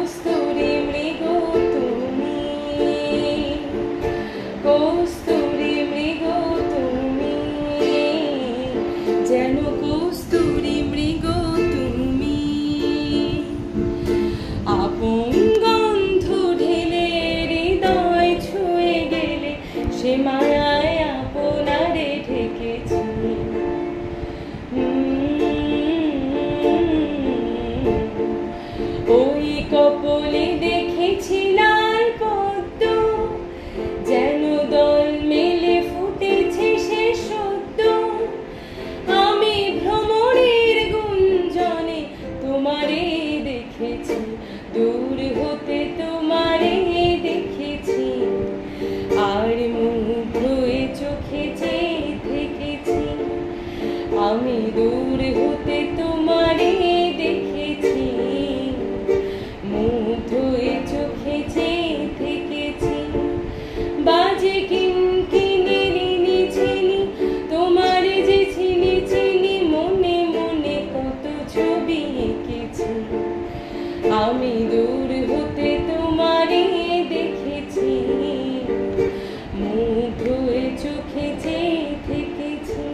কস্তুরী মৃগ তুমি, কস্তুরী মৃগ তুমি, যেন কস্তুরী মৃগ তুমি। আপন গন্ধ ঢেলে হৃদয় ছুঁয়ে গেলে সে মায়ায় আপনারে ঢেকেছি। ওই কপলে দেখেছি লাল পদ্ম, যেন দল মেলে ফুটেছে সে সদ্য। আমি ভ্রমরের গুঞ্জনে তোমারে দেখেছি, দূর হতে তোমারে দেখেছি, আর মুগ্ধ এ চোখে চেয়ে থেকেছি। আমি দূর হতে তোমারে দেখেছি, মুগ্ধ এ চোখে চেয়ে থেকেছি। বাজে কিনকিনে ঋণী চিনি, তোমারে যে চিনি চিনি, মনে মনে কত ছবি এঁকেছি। আমি দূর হতে তোমারে দেখেছি, মুগ্ধ এ চোখে চেয়ে থেকেছি।